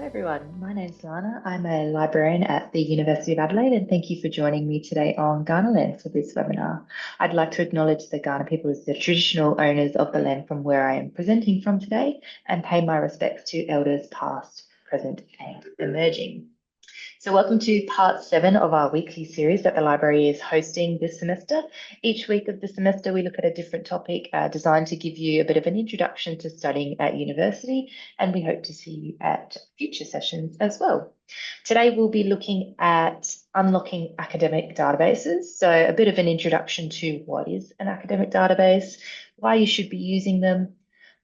Everyone, my name's Lana. I'm a librarian at the University of Adelaide, and thank you for joining me today on Kaurna Land for this webinar. I'd like to acknowledge the Kaurna people as the traditional owners of the land from where I am presenting from today and pay my respects to elders past, present and emerging. So welcome to part 7 of our weekly series that the library is hosting this semester. Each week of the semester, we look at a different topic designed to give you a bit of an introduction to studying at university, and we hope to see you at future sessions as well. Today, we'll be looking at unlocking academic databases. So a bit of an introduction to what is an academic database, why you should be using them,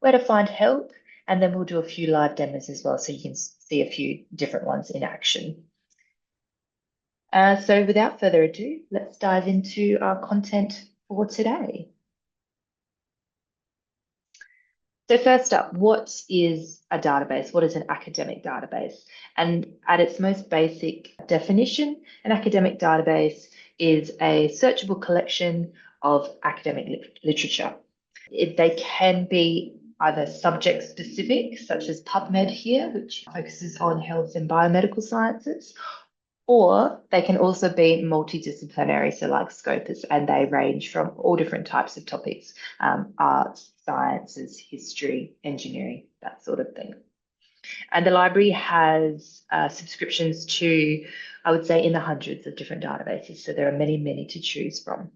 where to find help, and then we'll do a few live demos as well so you can see a few different ones in action. So without further ado, let's dive into our content for today. So first up, what is a database? What is an academic database? And at its most basic definition, an academic database is a searchable collection of academic literature. They can be either subject specific, such as PubMed here, which focuses on health and biomedical sciences, or they can also be multidisciplinary, so like Scopus, and they range from all different types of topics, arts, sciences, history, engineering, that sort of thing. And the library has subscriptions to, I would say, in the hundreds of different databases. So there are many, many to choose from.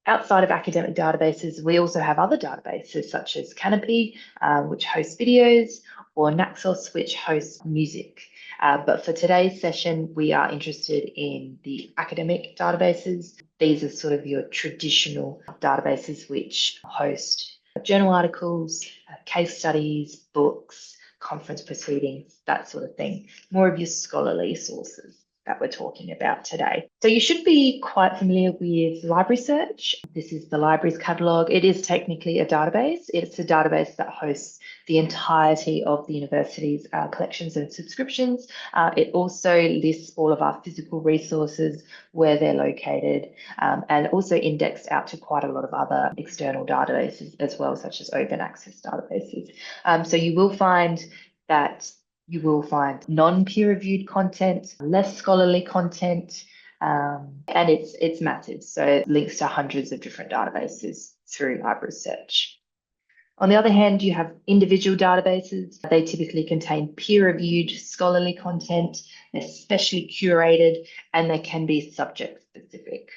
Outside of academic databases, we also have other databases such as Canopy, which hosts videos, or Naxos, which hosts music. But for today's session, we are interested in the academic databases. These are sort of your traditional databases which host journal articles, case studies, books, conference proceedings, that sort of thing. More of your scholarly sources that we're talking about today. So you should be quite familiar with Library Search. This is the library's catalogue. It is technically a database. It's a database that hosts the entirety of the university's collections and subscriptions. It also lists all of our physical resources, where they're located, and also indexed out to quite a lot of other external databases as well, such as open access databases. So you will find non-peer reviewed content, less scholarly content, and it's massive. So it links to hundreds of different databases through Library Search. On the other hand, you have individual databases. They typically contain peer-reviewed scholarly content, they're specially curated, and they can be subject-specific.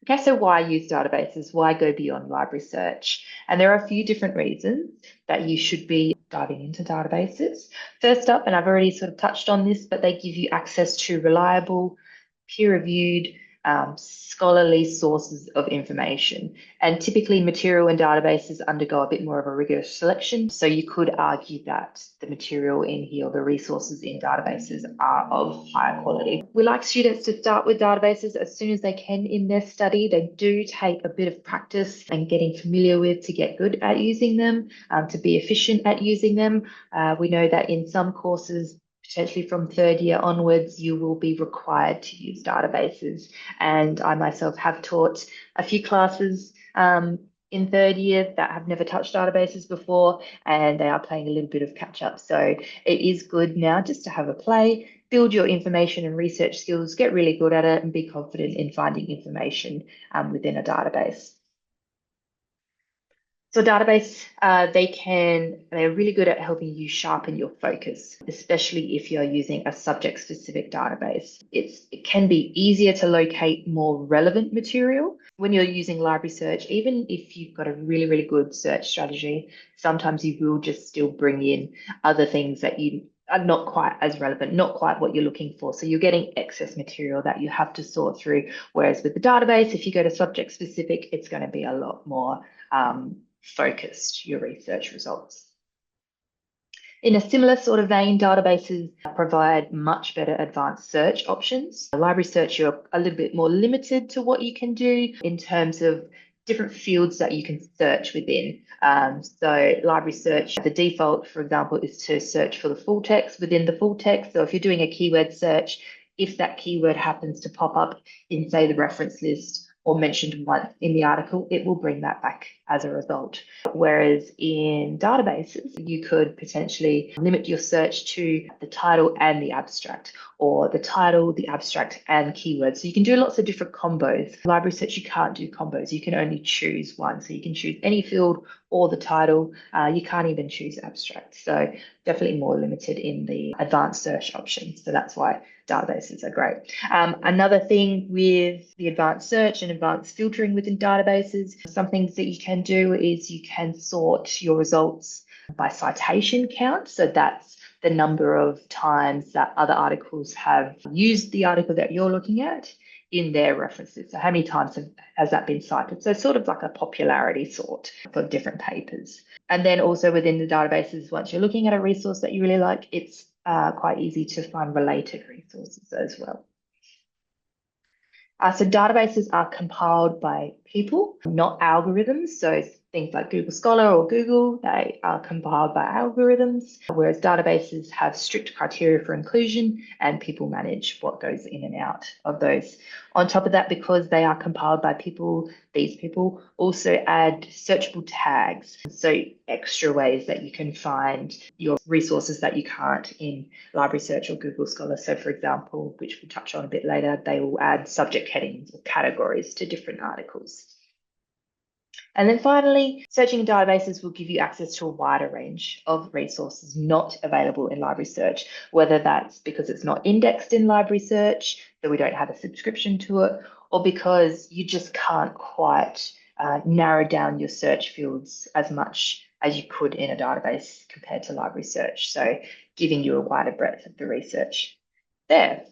Okay, so why use databases? Why go beyond Library Search? And there are a few different reasons that you should be diving into databases. First up, and I've already sort of touched on this, but they give you access to reliable, peer-reviewed, scholarly sources of information. And typically material in databases undergo a bit more of a rigorous selection. So you could argue that the material in here, the resources in databases, are of higher quality. We like students to start with databases as soon as they can in their study. They do take a bit of practice and getting familiar with to get good at using them, to be efficient at using them. We know that in some courses, potentially from third year onwards, you will be required to use databases. And I myself have taught a few classes in third year that have never touched databases before, and they are playing a little bit of catch up. So it is good now just to have a play, build your information and research skills, get really good at it, and be confident in finding information within a database. So a database, they're really good at helping you sharpen your focus, especially if you're using a subject-specific database. It can be easier to locate more relevant material when you're using Library Search. Even if you've got a really, really good search strategy, sometimes you will just still bring in other things that you are not quite as relevant, not quite what you're looking for. So you're getting excess material that you have to sort through. Whereas with the database, if you go to subject specific, it's going to be a lot more focused, your research results. In a similar sort of vein, databases provide much better advanced search options. Library Search, you're a little bit more limited to what you can do in terms of different fields that you can search within. So Library Search, the default, for example, is to search for the full text within the full text. So if you're doing a keyword search, if that keyword happens to pop up in, say, the reference list or mentioned once in the article, it will bring that back as a result. Whereas in databases, you could potentially limit your search to the title and the abstract, or the title, the abstract, and keywords. So you can do lots of different combos. Library search, you can't do combos. You can only choose one. So you can choose any field or the title. You can't even choose abstract. So definitely more limited in the advanced search options. So that's why databases are great. Another thing with the advanced search and advanced filtering within databases, some things that you can do is you can sort your results by citation count. So that's the number of times that other articles have used the article that you're looking at in their references. So how many times has that been cited? So sort of like a popularity sort for different papers. And then also within the databases, once you're looking at a resource that you really like, it's quite easy to find related resources as well. So databases are compiled by people, not algorithms. So things like Google Scholar or Google, they are compiled by algorithms, whereas databases have strict criteria for inclusion and people manage what goes in and out of those. On top of that, because they are compiled by people, these people also add searchable tags. So extra ways that you can find your resources that you can't in Library Search or Google Scholar. So for example, which we'll touch on a bit later, they will add subject headings or categories to different articles. And then finally, searching in databases will give you access to a wider range of resources not available in Library Search, whether that's because it's not indexed in Library Search, so we don't have a subscription to it, or because you just can't quite narrow down your search fields as much as you could in a database compared to Library Search. So giving you a wider breadth of the research there.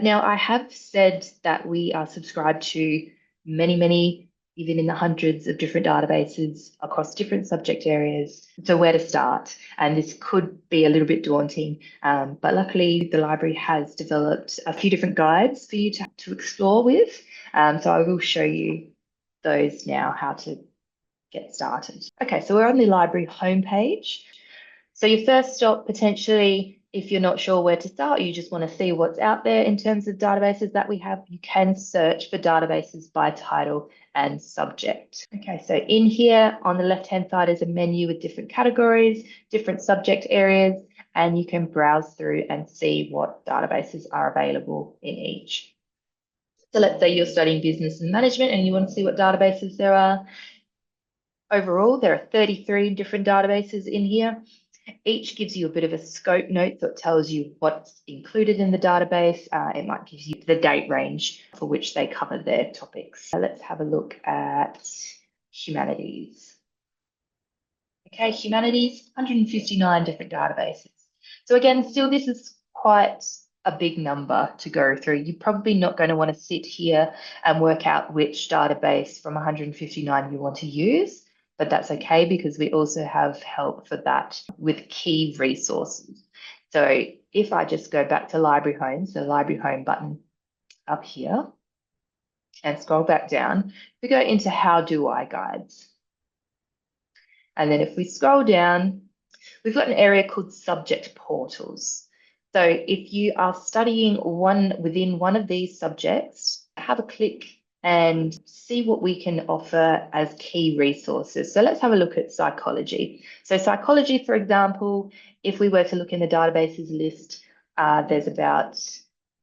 Now, I have said that we are subscribed to many, even in the hundreds of different databases across different subject areas. So where to start? And this could be a little bit daunting, but luckily the library has developed a few different guides for you to explore with. So I will show you those now, how to get started. Okay, so we're on the library homepage. So your first stop, potentially, if you're not sure where to start, you just want to see what's out there in terms of databases that we have, you can search for databases by title and subject. Okay, so in here on the left-hand side is a menu with different categories, different subject areas, and you can browse through and see what databases are available in each. So let's say you're studying business and management and you want to see what databases there are. Overall, there are 33 different databases in here. Each gives you a bit of a scope note that tells you what's included in the database. It might give you the date range for which they cover their topics. So let's have a look at humanities. Okay, humanities, 159 different databases. So again, still this is quite a big number to go through. You're probably not going to want to sit here and work out which database from 159 you want to use. But that's okay because we also have help for that with key resources. So if I just go back to Library Home, so Library Home button up here, and scroll back down, we go into How Do I guides. And then if we scroll down, we've got an area called Subject Portals. So if you are studying within one of these subjects, have a click and see what we can offer as key resources. So let's have a look at psychology. So psychology, for example, if we were to look in the databases list, there's about,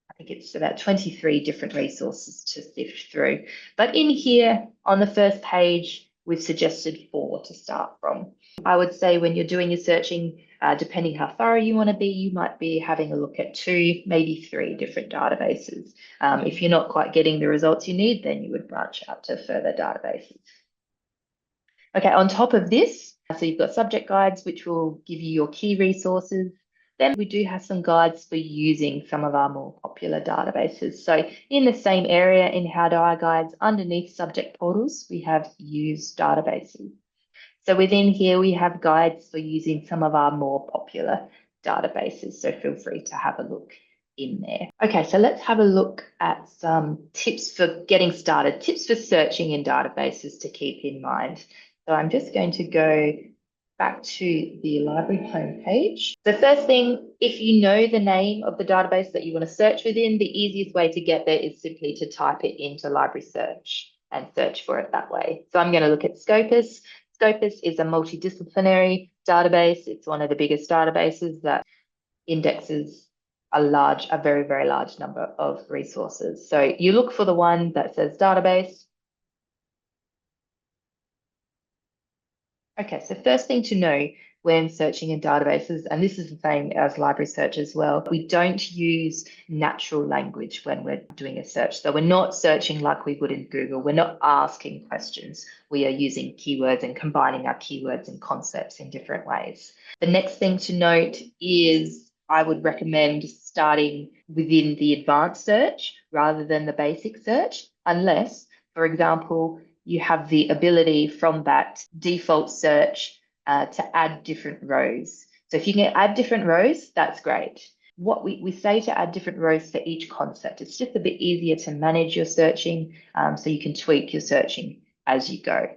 I think it's about 23 different resources to sift through. But in here on the first page, we've suggested 4 to start from. I would say when you're doing your searching, depending how thorough you want to be, you might be having a look at 2, maybe 3 different databases. If you're not quite getting the results you need, then you would branch out to further databases. Okay, on top of this, so you've got subject guides, which will give you your key resources. Then we do have some guides for using some of our more popular databases. So in the same area in How Do I guides, underneath subject portals, we have use databases. So within here, we have guides for using some of our more popular databases. So feel free to have a look in there. Okay, so let's have a look at some tips for getting started, tips for searching in databases to keep in mind. So I'm just going to go back to the library homepage. The first thing, if you know the name of the database that you want to search within, the easiest way to get there is simply to type it into library search and search for it that way. So I'm going to look at Scopus. Scopus is a multidisciplinary database. It's one of the biggest databases that indexes a very, very large number of resources. So you look for the one that says database. Okay, so first thing to know when searching in databases, and this is the same as library search as well, we don't use natural language when we're doing a search. So we're not searching like we would in Google. We're not asking questions. We are using keywords and combining our keywords and concepts in different ways. The next thing to note is I would recommend starting within the advanced search rather than the basic search, unless, for example, you have the ability from that default search to add different rows. So if you can add different rows, that's great. What we say to add different rows for each concept. It's just a bit easier to manage your searching, so you can tweak your searching as you go.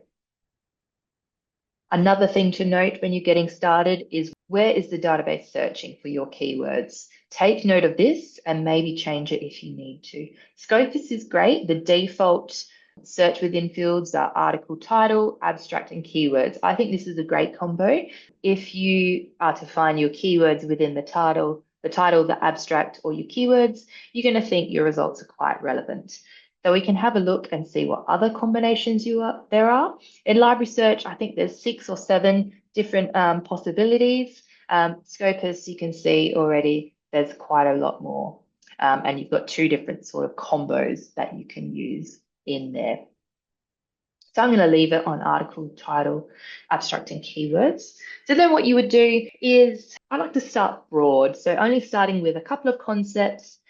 Another thing to note when you're getting started is where is the database searching for your keywords? Take note of this and maybe change it if you need to. Scopus is great. The default search within fields are article title, abstract, and keywords. I think this is a great combo. If you are to find your keywords within the title, the abstract, or your keywords, you're going to think your results are quite relevant. So we can have a look and see what other combinations there are. In library search, I think there's 6 or 7 different possibilities. Scopus, you can see already there's quite a lot more. And you've got 2 different sort of combos that you can use in there. So I'm going to leave it on article, title, abstract, and keywords. So then what you would do is, I like to start broad. So only starting with a couple of concepts,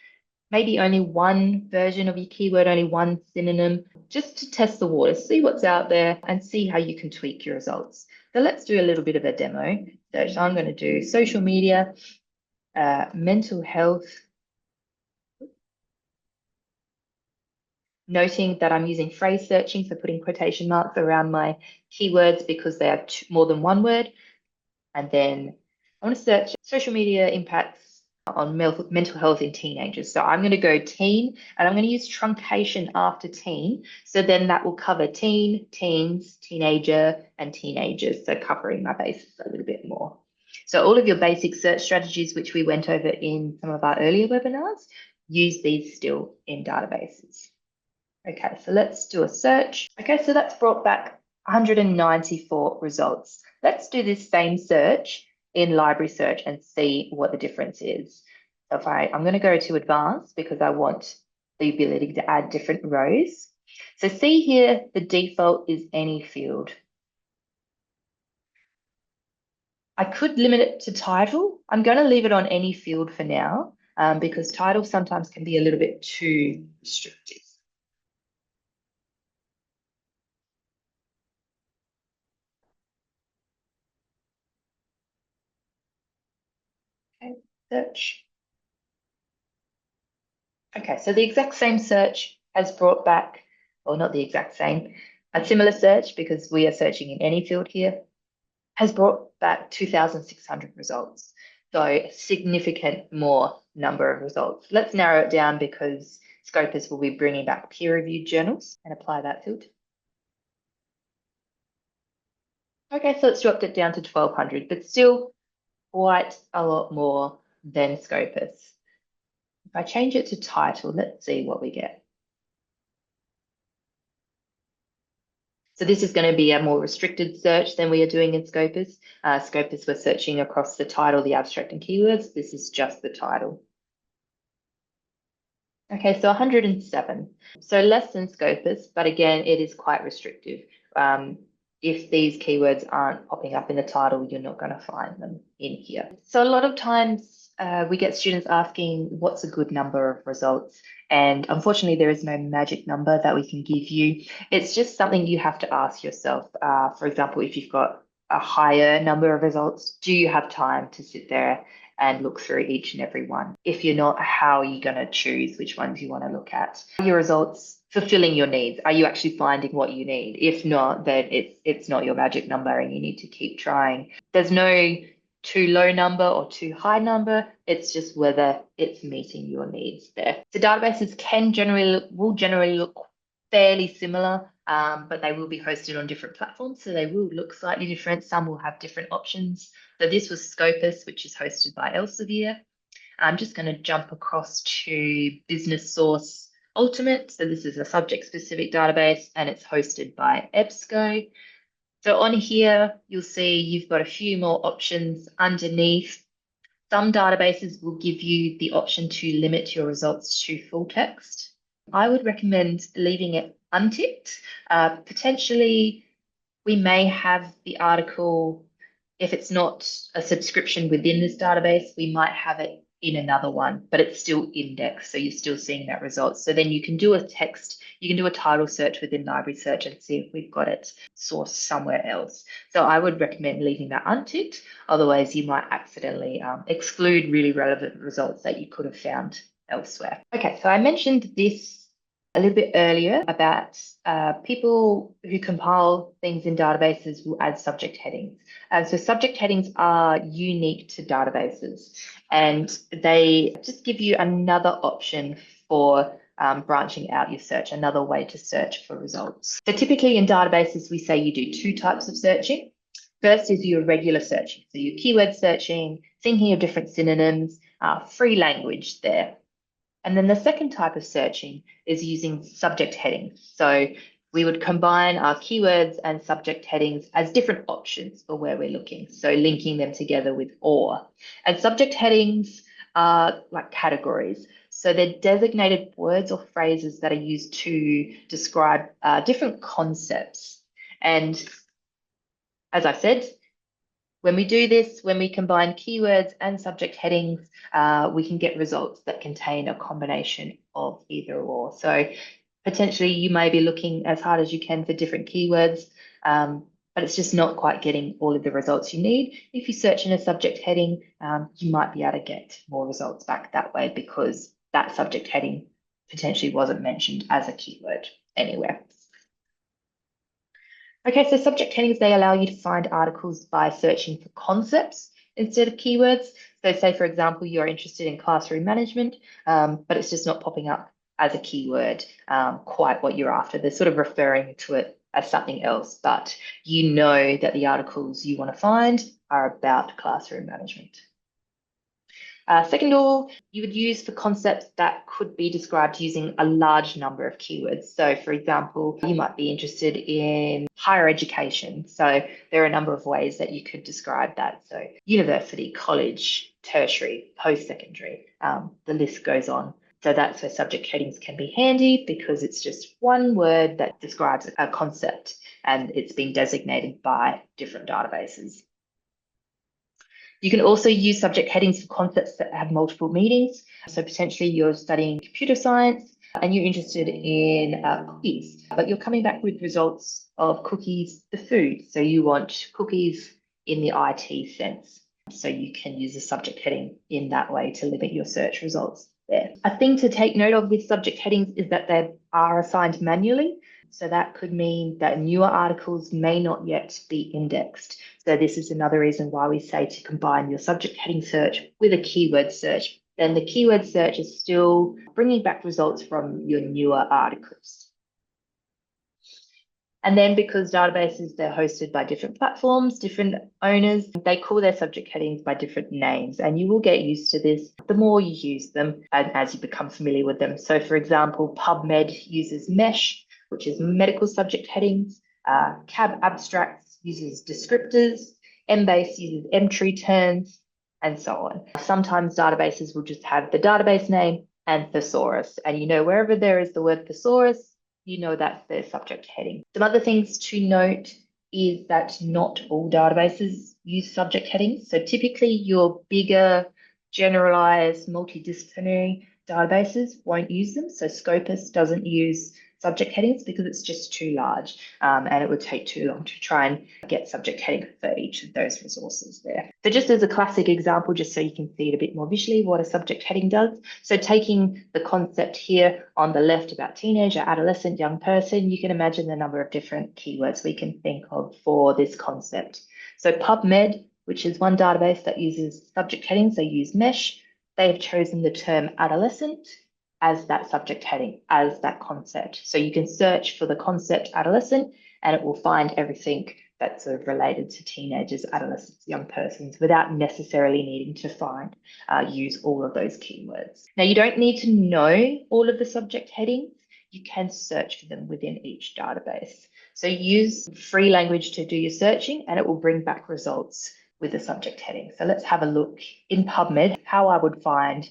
maybe only one version of your keyword, only one synonym, just to test the water, see what's out there and see how you can tweak your results. So let's do a little bit of a demo. So I'm going to do social media, mental health, noting that I'm using phrase searching, so putting quotation marks around my keywords because they have more than one word. And then I want to search social media impacts on mental health in teenagers. So I'm going to go teen, and I'm going to use truncation after teen. So then that will cover teen, teens, teenager, and teenagers. So covering my bases a little bit more. So all of your basic search strategies, which we went over in some of our earlier webinars, use these still in databases. Okay, so let's do a search. Okay, so that's brought back 194 results. Let's do this same search in library search and see what the difference is. So if I'm going to go to advanced because I want the ability to add different rows. So see here, the default is any field. I could limit it to title. I'm going to leave it on any field for now because title sometimes can be a little bit too restrictive. Okay, search. Okay, so the exact same search has brought back, or not the exact same, a similar search because we are searching in any field here, has brought back 2,600 results. So a significant more number of results. Let's narrow it down because Scopus will be bringing back peer-reviewed journals and apply that filter. Okay, so it's dropped it down to 1,200, but still quite a lot more than Scopus. If I change it to title, let's see what we get. So this is going to be a more restricted search than we are doing in Scopus. Scopus, we're searching across the title, the abstract, and keywords. This is just the title. Okay, so 107. So less than Scopus, but again, it is quite restrictive. If these keywords aren't popping up in the title, you're not going to find them in here. So a lot of times we get students asking what's a good number of results, and unfortunately there is no magic number that we can give you. It's just something you have to ask yourself. For example, if you've got a higher number of results, do you have time to sit there and look through each and every one? If you're not, how are you going to choose which ones you want to look at? Your results fulfilling your needs? Are you actually finding what you need? If not, then it's not your magic number and you need to keep trying. There's no too low number or too high number. It's just whether it's meeting your needs there. So databases will generally look fairly similar, but they will be hosted on different platforms. So they will look slightly different. Some will have different options. So this was Scopus, which is hosted by Elsevier. I'm just going to jump across to Business Source Ultimate. So this is a subject-specific database and it's hosted by EBSCO. So on here, you'll see you've got a few more options underneath. Some databases will give you the option to limit your results to full text. I would recommend leaving it unticked. Potentially, we may have the article, if it's not a subscription within this database, we might have it in another one, but it's still indexed. So you're still seeing that result. So then you can do a title search within Library Search and see if we've got it sourced somewhere else. So I would recommend leaving that unticked. Otherwise, you might accidentally exclude really relevant results that you could have found elsewhere. Okay, so I mentioned this a little bit earlier about people who compile things in databases will add subject headings. So subject headings are unique to databases and they just give you another option for branching out your search, another way to search for results. So typically in databases, we say you do two types of searching. First is your regular searching. So your keyword searching, thinking of different synonyms, free language there. And then the second type of searching is using subject headings. So we would combine our keywords and subject headings as different options for where we're looking. So linking them together with OR. And subject headings are like categories. So they're designated words or phrases that are used to describe different concepts. And as I said, when we do this, when we combine keywords and subject headings, we can get results that contain a combination of either or. So potentially you may be looking as hard as you can for different keywords, but it's just not quite getting all of the results you need. If you search in a subject heading, you might be able to get more results back that way because that subject heading potentially wasn't mentioned as a keyword anywhere. Okay, so subject headings, they allow you to find articles by searching for concepts instead of keywords. So say, for example, you're interested in classroom management, but it's just not popping up as a keyword, quite what you're after. They're sort of referring to it as something else, but you know that the articles you want to find are about classroom management. Second of all, you would use for concepts that could be described using a large number of keywords. So for example, you might be interested in higher education. So there are a number of ways that you could describe that. So university, college, tertiary, post-secondary, the list goes on. So that's where subject headings can be handy because it's just one word that describes a concept and it's been designated by different databases. You can also use subject headings for concepts that have multiple meanings. So potentially you're studying computer science and you're interested in cookies, but you're coming back with results of cookies, the food. So you want cookies in the IT sense. So you can use a subject heading in that way to limit your search results there. A thing to take note of with subject headings is that they are assigned manually. So that could mean that newer articles may not yet be indexed. So this is another reason why we say to combine your subject heading search with a keyword search. Then the keyword search is still bringing back results from your newer articles. And then because databases, they're hosted by different platforms, different owners, they call their subject headings by different names. And you will get used to this the more you use them and as you become familiar with them. So for example, PubMed uses MESH, which is medical subject headings. CAB Abstracts uses descriptors. Embase uses entry terms, and so on. Sometimes databases will just have the database name and thesaurus. And wherever there is the word thesaurus, that's their subject heading. Some other things to note is that not all databases use subject headings. So typically your bigger, generalized, multidisciplinary databases won't use them. So Scopus doesn't use subject headings because it's just too large and it would take too long to try and get subject heading for each of those resources there. So just as a classic example, just so you can see it a bit more visually, what a subject heading does. So taking the concept here on the left about teenager, adolescent, young person, you can imagine the number of different keywords we can think of for this concept. So PubMed, which is one database that uses subject headings, they use Mesh. They've chosen the term adolescent as that subject heading, as that concept. So you can search for the concept adolescent and it will find everything that's sort of related to teenagers, adolescents, young persons without necessarily needing to use all of those keywords. Now, you don't need to know all of the subject headings. You can search for them within each database. So use free language to do your searching and it will bring back results with the subject heading. So let's have a look in PubMed, how I would find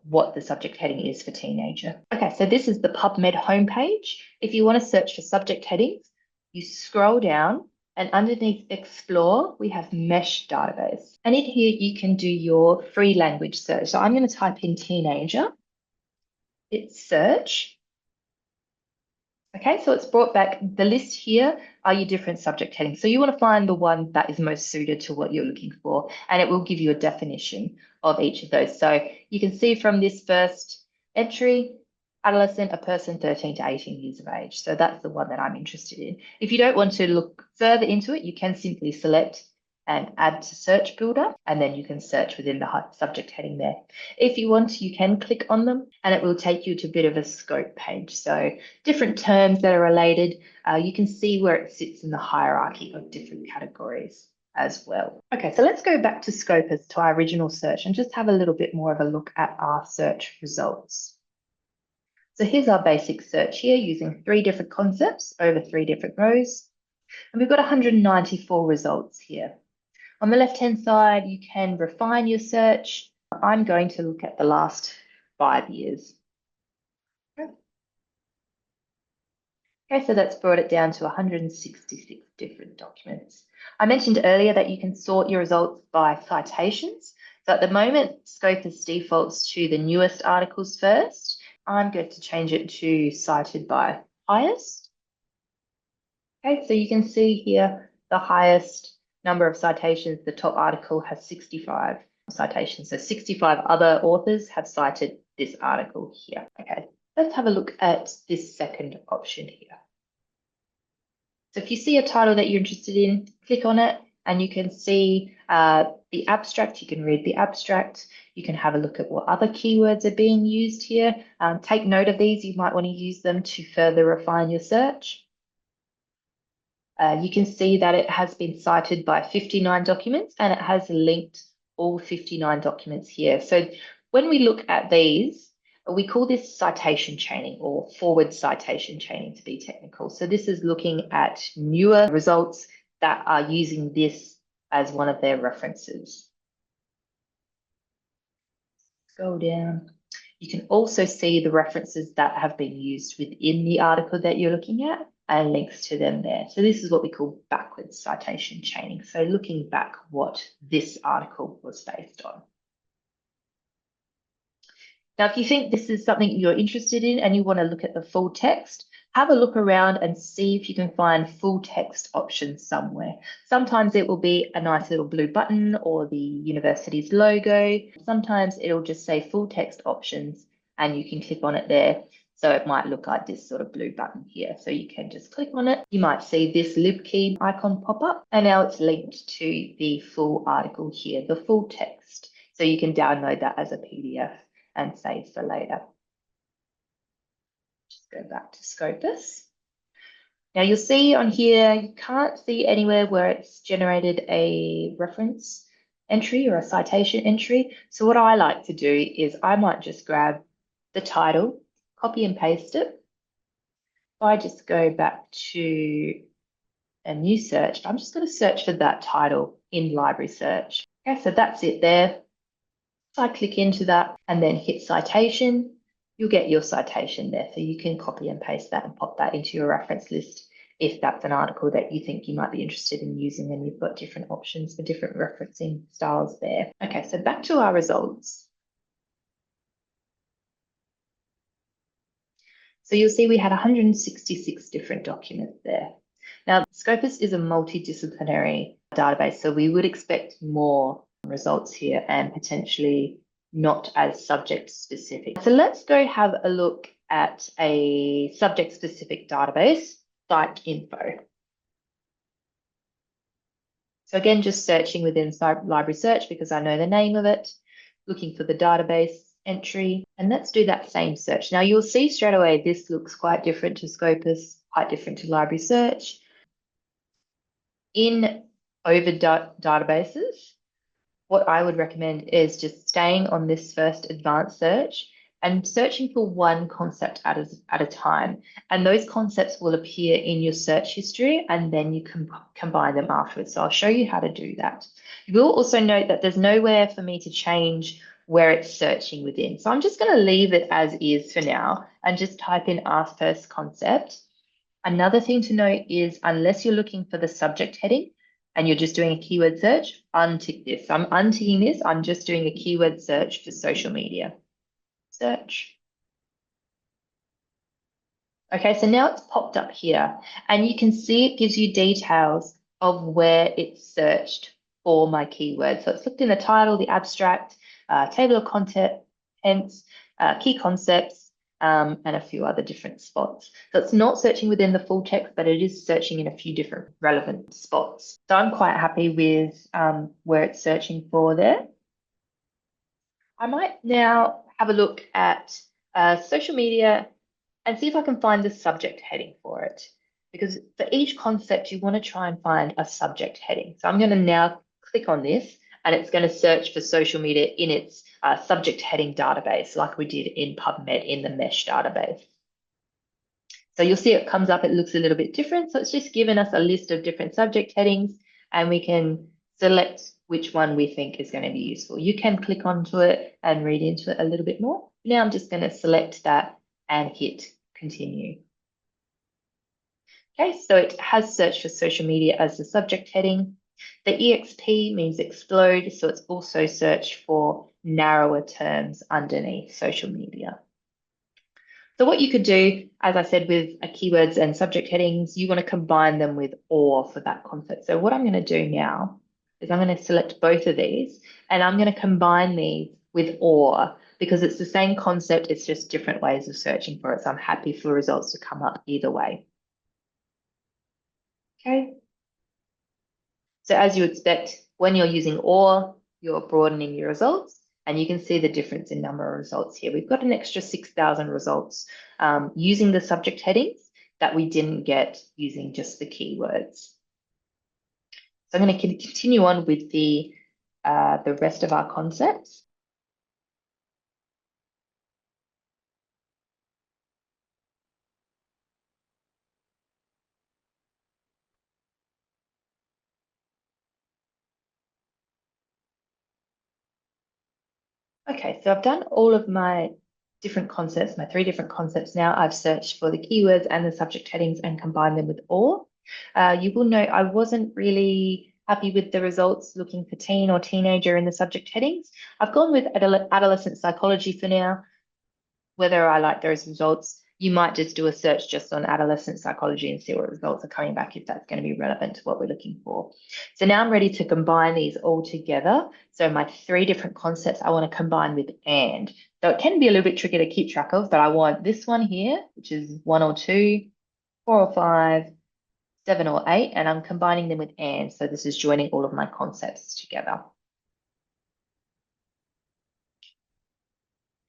what the subject heading is for teenager. Okay, so this is the PubMed homepage. If you want to search for subject headings, you scroll down and underneath Explore, we have Mesh database. And in here, you can do your free language search. So I'm going to type in teenager, hit search. Okay, so it's brought back the list here are your different subject headings. So you want to find the one that is most suited to what you're looking for, and it will give you a definition of each of those. So you can see from this first entry, adolescent, a person 13 to 18 years of age. So that's the one that I'm interested in. If you don't want to look further into it, you can simply select and add to search builder, and then you can search within the subject heading there. If you want, you can click on them and it will take you to a bit of a scope page. So different terms that are related, you can see where it sits in the hierarchy of different categories as well. Okay, so let's go back to Scopus, to our original search, and just have a little bit more of a look at our search results. So here's our basic search here using 3 different concepts over 3 different rows. And we've got 194 results here. On the left-hand side, you can refine your search. I'm going to look at the last 5 years. Okay, so that's brought it down to 166 different documents. I mentioned earlier that you can sort your results by citations. So at the moment, Scopus defaults to the newest articles first. I'm going to change it to cited by highest. Okay, so you can see here the highest number of citations. The top article has 65 citations. So 65 other authors have cited this article here. Okay, let's have a look at this second option here. So if you see a title that you're interested in, click on it and you can see the abstract. You can read the abstract. You can have a look at what other keywords are being used here. Take note of these. You might want to use them to further refine your search. You can see that it has been cited by 59 documents and it has linked all 59 documents here. So when we look at these, we call this citation chaining or forward citation chaining to be technical. So this is looking at newer results that are using this as one of their references. Scroll down. You can also see the references that have been used within the article that you're looking at and links to them there. So this is what we call backwards citation chaining. So looking back what this article was based on. Now, if you think this is something you're interested in and you want to look at the full text, have a look around and see if you can find full text options somewhere. Sometimes it will be a nice little blue button or the university's logo. Sometimes it'll just say full text options and you can click on it there. So it might look like this sort of blue button here. So you can just click on it. You might see this libkey icon pop up and now it's linked to the full article here, the full text. So you can download that as a PDF and save for later. Just go back to Scopus. Now you'll see on here, you can't see anywhere where it's generated a reference entry or a citation entry. So what I like to do is I might just grab the title, copy and paste it. If I just go back to a new search, I'm just going to search for that title in library search. Okay, so that's it there. So I click into that and then hit citation, you'll get your citation there. So you can copy and paste that and pop that into your reference list if that's an article that you think you might be interested in using and you've got different options for different referencing styles there. Okay, so back to our results. So you'll see we had 166 different documents there. Now, Scopus is a multidisciplinary database, so we would expect more results here and potentially not as subject specific. So let's go have a look at a subject specific database, PsycInfo. So again, just searching within Library Search because I know the name of it, looking for the database entry, and let's do that same search. Now you'll see straight away this looks quite different to Scopus, quite different to Library Search. In databases, what I would recommend is just staying on this first advanced search and searching for one concept at a time. And those concepts will appear in your search history and then you can combine them afterwards. So I'll show you how to do that. You will also note that there's nowhere for me to change where it's searching within. So I'm just going to leave it as is for now and just type in ask first concept. Another thing to note is unless you're looking for the subject heading and you're just doing a keyword search, untick this. I'm unticking this. I'm just doing a keyword search for social media. Search. Okay, so now it's popped up here and you can see it gives you details of where it's searched for my keyword. So it's looked in the title, the abstract, table of contents, key concepts, and a few other different spots. So it's not searching within the full text, but it is searching in a few different relevant spots. So I'm quite happy with where it's searching for there. I might now have a look at social media and see if I can find the subject heading for it. Because for each concept, you want to try and find a subject heading. So I'm going to now click on this and it's going to search for social media in its subject heading database, like we did in PubMed in the MESH database. So you'll see it comes up, it looks a little bit different. So it's just given us a list of different subject headings and we can select which one we think is going to be useful. You can click onto it and read into it a little bit more. Now I'm just going to select that and hit continue. Okay, so it has searched for social media as the subject heading. The EXP means explode, so it's also searched for narrower terms underneath social media. So what you could do, as I said, with keywords and subject headings, you want to combine them with OR for that concept. So what I'm going to do now is I'm going to select both of these and I'm going to combine these with OR because it's the same concept, it's just different ways of searching for it. So I'm happy for results to come up either way. Okay. So as you expect, when you're using OR, you're broadening your results. And you can see the difference in number of results here. We've got an extra 6,000 results using the subject headings that we didn't get using just the keywords. So I'm going to continue on with the rest of our concepts. Okay, so I've done all of my different concepts, my 3 different concepts now. I've searched for the keywords and the subject headings and combined them with OR. You will note I wasn't really happy with the results looking for teen or teenager in the subject headings. I've gone with adolescent psychology for now. Whether I like those results, you might just do a search just on adolescent psychology and see what results are coming back if that's going to be relevant to what we're looking for. So now I'm ready to combine these all together. So my 3 different concepts I want to combine with AND. So it can be a little bit tricky to keep track of, but I want this one here, which is 1 or 2, 4 or 5, 7 or 8, and I'm combining them with AND. So this is joining all of my concepts together.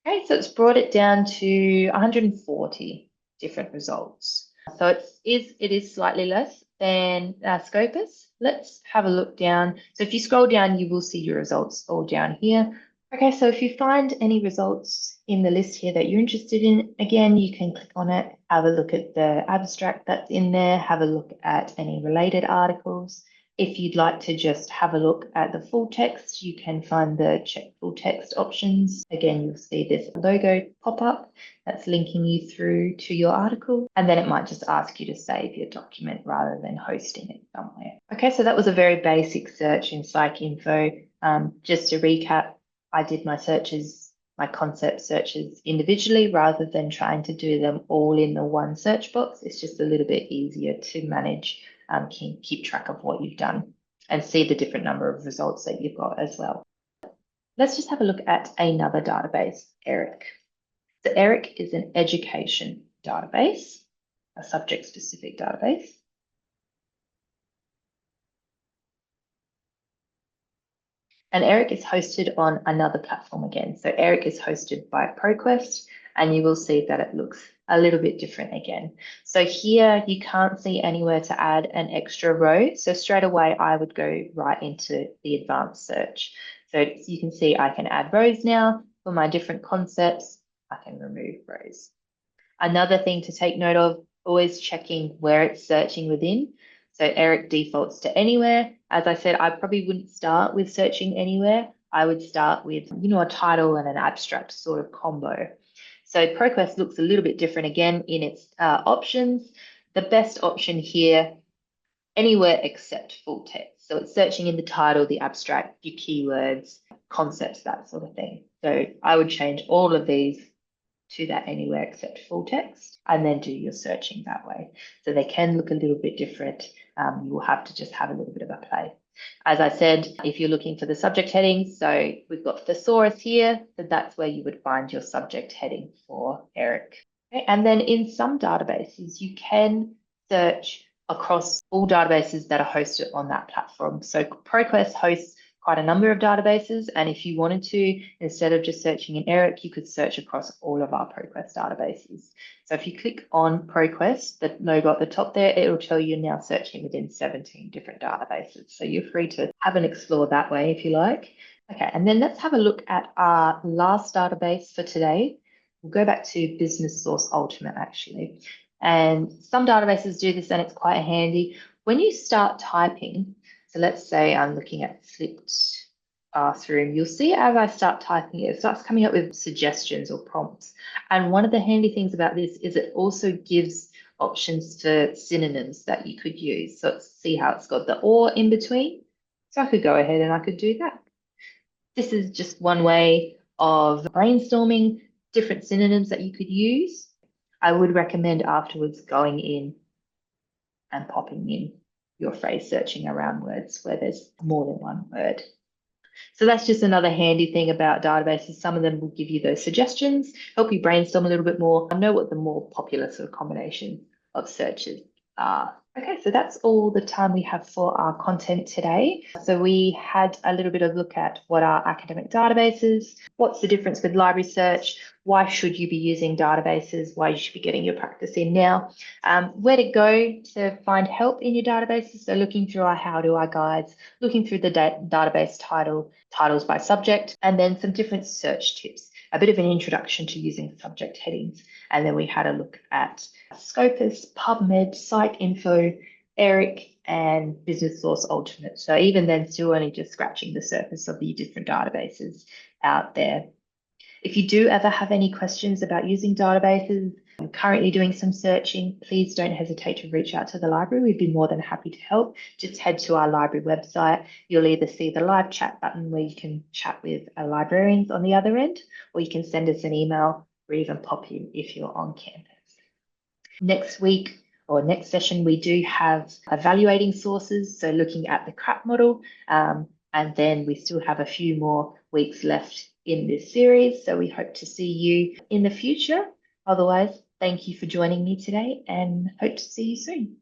Okay, so it's brought it down to 140 different results. So it is slightly less than Scopus. Let's have a look down. So if you scroll down, you will see your results all down here. Okay, so if you find any results in the list here that you're interested in, again, you can click on it, have a look at the abstract that's in there, have a look at any related articles. If you'd like to just have a look at the full text, you can find the check full text options. Again, you'll see this logo pop up that's linking you through to your article. And then it might just ask you to save your document rather than hosting it somewhere. Okay, so that was a very basic search in PsycInfo. Just to recap, I did my searches my concept searches individually rather than trying to do them all in the one search box. It's just a little bit easier to manage, keep track of what you've done and see the different number of results that you've got as well. Let's just have a look at another database, ERIC. So ERIC is an education database, a subject-specific database. And ERIC is hosted on another platform again. So ERIC is hosted by ProQuest, and you will see that it looks a little bit different again. So here you can't see anywhere to add an extra row. So straight away, I would go right into the advanced search. So you can see I can add rows now for my different concepts. I can remove rows. Another thing to take note of, always checking where it's searching within. So ERIC defaults to anywhere. As I said, I probably wouldn't start with searching anywhere. I would start with, a title and an abstract sort of combo. So ProQuest looks a little bit different again in its options. The best option here, anywhere except full text. So it's searching in the title, the abstract, your keywords, concepts, that sort of thing. So I would change all of these to that anywhere except full text, and then do your searching that way. So they can look a little bit different. You will have to just have a little bit of a play. As I said, if you're looking for the subject headings, so we've got thesaurus here, so that's where you would find your subject heading for ERIC. Okay, and then in some databases, you can search across all databases that are hosted on that platform. So ProQuest hosts quite a number of databases, and if you wanted to, instead of just searching in ERIC, you could search across all of our ProQuest databases. So if you click on ProQuest, the logo at the top there, it will tell you now searching within 17 different databases. So you're free to have an explore that way if you like. Okay, and then let's have a look at our last database for today. We'll go back to Business Source Ultimate actually. And some databases do this and it's quite handy. When you start typing, so let's say I'm looking at flipped bathroom. You'll see as I start typing it starts coming up with suggestions or prompts. And one of the handy things about this is it also gives options for synonyms that you could use. So see how it's got the or in between. So I could go ahead and I could do that. This is just one way of brainstorming different synonyms that you could use. I would recommend afterwards going in and popping in your phrase searching around words where there's more than one word. So that's just another handy thing about databases. Some of them will give you those suggestions, help you brainstorm a little bit more, and know what the more popular sort of combination of searches are. Okay, so that's all the time we have for our content today. So we had a little bit of look at what are academic databases, what's the difference with library search, why should you be using databases, why you should be getting your practice in now, where to go to find help in your databases. So looking through our how do I guides, looking through the database titles by subject, and then some different search tips, a bit of an introduction to using subject headings. And then we had a look at Scopus, PubMed, PsycInfo, ERIC, and Business Source Ultimate. So even then, still only just scratching the surface of the different databases out there. If you do ever have any questions about using databases, I'm currently doing some searching, please don't hesitate to reach out to the library. We'd be more than happy to help. Just head to our library website. You'll either see the live chat button where you can chat with librarians on the other end, or you can send us an email or even pop in if you're on campus. Next week or next session, we do have evaluating sources, so looking at the CRAP model, and then we still have a few more weeks left in this series, so we hope to see you in the future. Otherwise, thank you for joining me today and hope to see you soon.